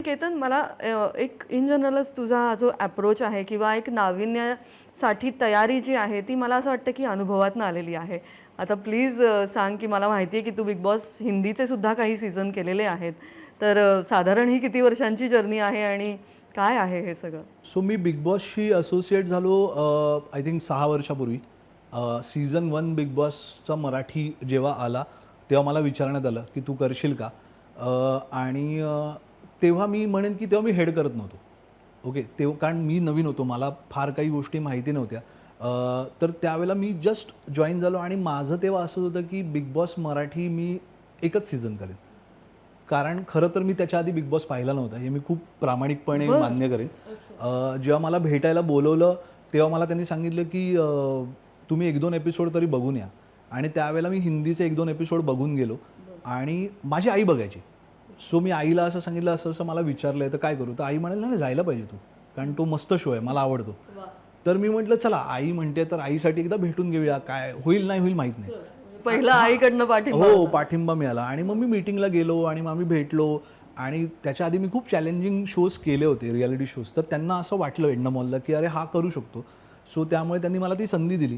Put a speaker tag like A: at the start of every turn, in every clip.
A: केतन मला एक इन जनरलच तुझा हा जो अप्रोच आहे किंवा एक नाविन्यासाठी तयारी जी आहे ती मला असं वाटतं की अनुभवातून आलेली आहे. आता प्लीज सांग की मला माहिती आहे की तू बिग बॉस हिंदीचे सुद्धा काही सीझन केलेले आहेत. तर साधारण ही किती वर्षांची जर्नी आहे आणि काय आहे हे सगळं?
B: सो मी बिग बॉसशी असोसिएट झालो आय थिंक 6 वर्षापूर्वी. सीझन 1 बिग बॉसचा मराठी जेव्हा आला, तेव्हा मला विचारण्यात आलं, की "तू करशील का?" आणि तेव्हा मी म्हणेन, की तेव्हा मी हेड करत नव्हतो. ओके. तेव्हा कारण मी नवीन होतो. मला फार काही गोष्टी माहिती नव्हत्या. तर त्यावेळेला मी जस्ट जॉइन झालो आणि माझं तेव्हा असं होतं, की बिग बॉस मराठी मी एकच सीझन करेन. कारण खरं तर मी त्याच्या आधी बिग बॉस पाहिला नव्हता. हे मी खूप प्रामाणिकपणे
A: बरं.
B: मान्य करेन.
A: अच्छा.
B: जेव्हा मला भेटायला बोलवलं, तेव्हा मला त्यांनी सांगितलं, की तुम्ही 1-2 एपिसोड तरी बघून या. आणि त्यावेळेला मी हिंदीचे 1-2 एपिसोड बघून गेलो आणि माझी आई बघायची. सो मी आईला असं सांगितलं, असं-असं मला विचारलंय, तर काय करू? तर आई म्हणाली, "नाही, नाही, जायला पाहिजे तू. कारण तो मस्त शो आहे. मला आवडतो."
A: वाह!
B: तर मी म्हटलं, "चला, आई म्हणते, तर आईसाठी एकदा भेटून घेऊया. काय होईल, नाही होईल माहीत नाही."
A: पहिला
B: हां.
A: आईकडनं पाठिंबा
B: हो,
A: होता.
B: पाठिंबा मिळाला आणि मग मी मीटिंगला गेलो आणि मग आम्ही भेटलो आणि त्याच्या आधी मी खूप चॅलेंजिंग शोज केले होते, रिॲलिटी शोज. तर त्यांना असं वाटलं एंडमॉलला, की अरे हा करू शकतो. सो त्यामुळे त्यांनी मला ती संधी दिली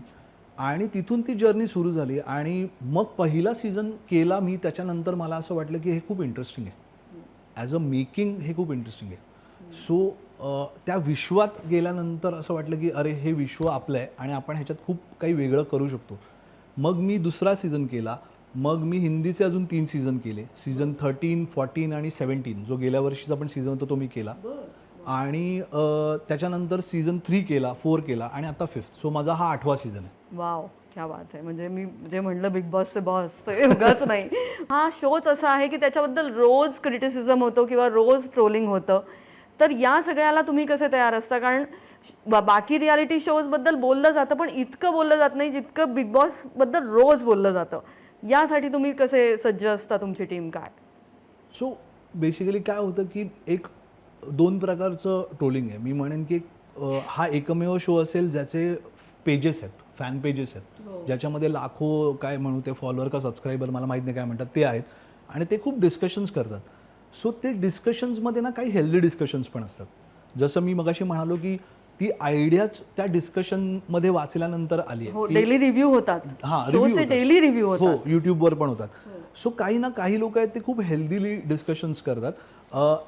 B: आणि तिथून ती जर्नी सुरू झाली आणि मग पहिला सीझन केला मी. त्याच्यानंतर मला असं वाटलं, की हे खूप इंटरेस्टिंग आहे. ॲज अ मेकिंग हे खूप इंटरेस्टिंग आहे. सो त्या विश्वात गेल्यानंतर असं वाटलं, की अरे हे विश्व आपलं आहे आणि आपण ह्याच्यात खूप काही वेगळं करू शकतो. मग मी दुसरा सीझन केला. मग मी हिंदीचे अजून 3 सीझन केले. सीझन 13, 14 आणि 17 जो गेल्या वर्षीचा पण सीझन होता तो मी केला. आणि त्याच्यानंतर सीझन 3 केला, 4 केला आणि आता 5th. सो माझा हा 8वा सीझन आहे.
A: वॉव! क्या बात है! म्हणजे मी जे म्हणलं बिग बॉसचे बॉस ते उगाच नाही. हा शोच असा आहे की त्याच्याबद्दल रोज क्रिटिसिझम होतो किंवा रोज ट्रोलिंग होतं. तर या सगळ्याला तुम्ही कसे तयार असता? कारण बाकी रिॲलिटी शोजबद्दल बोललं जातं, पण इतकं बोललं जात नाही जितकं बिग बॉसबद्दल रोज बोललं जातं. यासाठी तुम्ही कसे सज्ज असता, तुमची टीम काय?
B: सो बेसिकली काय होतं, की एक 2 प्रकारचं ट्रोलिंग आहे. मी म्हणेन, की हा एकमेव शो असेल ज्याचे पेजेस आहेत, फॅन पेजेस आहेत.
A: हो.
B: ज्याच्यामध्ये लाखो काय म्हणू ते फॉलोअर का सबस्क्रायबर मला माहीत नाही काय म्हणतात ते आहेत आणि ते खूप डिस्कशन्स करतात. सो ते डिस्कशन्समध्ये ना काही हेल्दी डिस्कशन्स पण असतात. जसं मी मगाशी म्हणालो, की ती आयडियाच त्या डिस्कशनमध्ये वाचल्यानंतर आली आहे,
A: हो,
B: की
A: डेली रिव्ह्यू होतात.
B: हां, रिव्ह्यू
A: शोचे
B: होतात.
A: डेली रिव्ह्यू
B: हो,
A: होतात.
B: YouTubeवर पण होतात.
A: हो.
B: सो काही ना काही लोकं आहेत ते खूप हेल्दीली डिस्कशन्स करतात.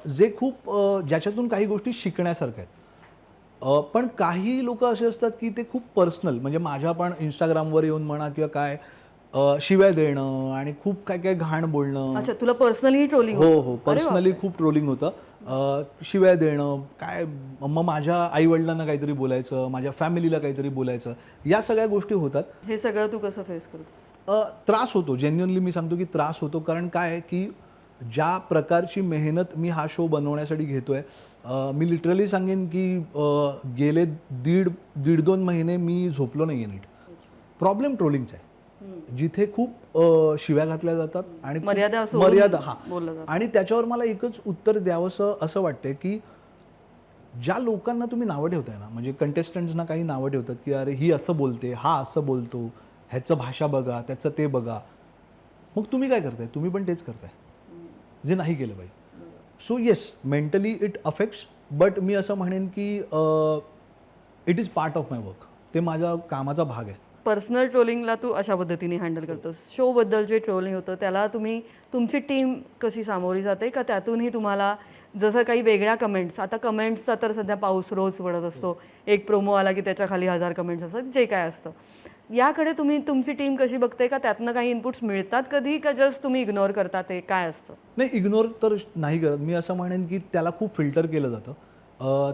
B: जे खूप ज्याच्यातून काही गोष्टी शिकण्यासारख्या आहेत. पण काही लोकं असे असतात, की ते खूप पर्सनल म्हणजे माझ्या पण Instagramवर येऊन म्हणा किंवा काय शिव्या देणं आणि खूप काय-काय घाण बोलणं.
A: अच्छा, तुला पर्सनली ट्रोलिंग
B: हो,
A: होतं.
B: हो.
A: अरे
B: पर्सनली
A: बापरे!
B: खूप ट्रोलिंग होतं. शिव्या देणं, काय मग माझ्या आई-वडिलांना काहीतरी बोलायचं, माझ्या फॅमिलीला काहीतरी बोलायचं, या सगळ्या गोष्टी होतात.
A: हे सगळं तू कसं फेस करतोस?
B: त्रास होतो. जेन्युइनली मी सांगतो, की त्रास होतो. कारण काय आहे, की ज्या प्रकारची मेहनत मी हा शो बनवण्यासाठी घेतोय, मी लिटरली सांगेन, की गेले दीड-2 महिने मी झोपलो नाहीये नीट. प्रॉब्लेम ट्रोलिंगचा आहे. जिथे खूप शिव्या घातल्या जातात आणि
A: मर्यादा
B: खूप
A: सोडून
B: मर्यादा हां.
A: बोललं जातं.
B: आणि त्याच्यावर मला एकच उत्तर द्यावंसं असं वाटतंय, की ज्या लोकांना तुम्ही नावं ठेवताय ना, म्हणजे कंटेस्टंट्सना काही नावं ठेवतात, की "अरे, ही असं बोलते, हा असं बोलतो, ह्याचं भाषा बघा, त्याचं ते बघा." मग तुम्ही काय करताय? तुम्ही पण तेच करताय, जे नाही केलं पाहिजे. So yes, mentally it affects, but मी असं म्हणेन, की it is part of my work. ते माझ्या कामाचा भाग आहे.
A: पर्सनल ट्रोलिंगला तू अशा पद्धतीने हँडल करतोस. शोबद्दल जे ट्रोलिंग होतं त्याला तुमची टीम कशी सामोरी जाते का त्यातूनही तुम्हाला जसं काही वेगळ्या कमेंट्स आता कमेंट्सचा तर सध्या पाऊस रोज पडत असतो. एक प्रोमो आला की त्याच्या खाली 1000 कमेंट्स असतात जे काय असतं. याकडे तुमची टीम कशी बघते का त्यातनं काही इनपुट्स मिळतात कधी का जस्ट तुम्ही इग्नोर करता ते काय असतं?
B: नाही, इग्नोर तर नाही करत. मी असं म्हणेन, की त्याला खूप फिल्टर केलं जातं.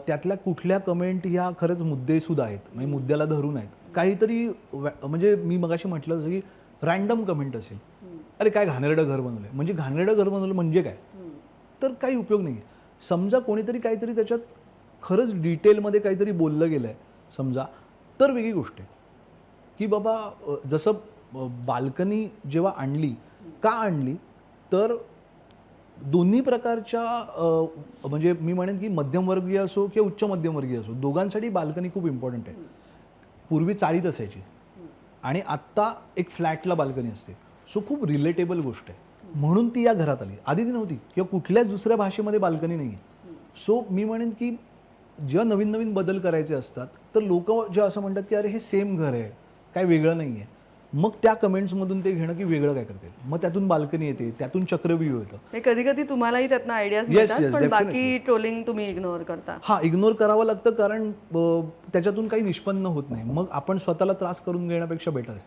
B: त्यातल्या कुठल्या कमेंट ह्या खरंच मुद्देसूद आहेत. म्हणजे मुद्द्याला धरून आहेत. काहीतरी म्हणजे मी मगाशी म्हटलं जसं की रँडम कमेंट असेल. "अरे, काय घाणेरडं घर बनवलंय." म्हणजे घाणेरडं घर बनवलं म्हणजे काय? तर काही उपयोग नाही आहे. समजा कोणीतरी काहीतरी त्याच्यात खरंच डिटेलमध्ये काहीतरी बोललं गेलंय समजा, तर वेगळी गोष्ट आहे. की बाबा जसं बाल्कनी जेव्हा आणली, का आणली? तर दोन्ही प्रकारच्या म्हणजे मी म्हणेन की मध्यमवर्गीय असो किंवा उच्च मध्यमवर्गीय असो, दोघांसाठी बाल्कनी खूप इम्पॉर्टंट आहे. पूर्वी चाळीत असायची आणि आत्ता एक फ्लॅटला बाल्कनी असते. सो खूप रिलेटेबल गोष्ट आहे. म्हणून ती या घरात आली. आधी ती नव्हती किंवा कुठल्याच दुसऱ्या भाषेमध्ये बाल्कनी नाही आहे. सो मी म्हणेन की जेव्हा नवीन नवीन बदल करायचे असतात तर लोक जेव्हा असं म्हणतात की अरे हे सेम घर आहे, काय वेगळं नाही आहे, मग त्या कमेंट्समधून ते घेणं की वेगळं काय करतील, मग त्यातून बाल्कनी येते, त्यातून चक्रव्यूह येतं.
A: कधी कधी तुम्हालाही त्यातनं आयडियाज
B: Yes,
A: मिळतात,
B: yes,
A: पण बाकी
B: definitely.
A: ट्रोलिंग तुम्ही इग्नोर करता.
B: हां, इग्नोर करावं लागतं कारण त्याच्यातून काही निष्पन्न होत नाही. मग आपण स्वतःला त्रास करून घेण्यापेक्षा बेटर आहे.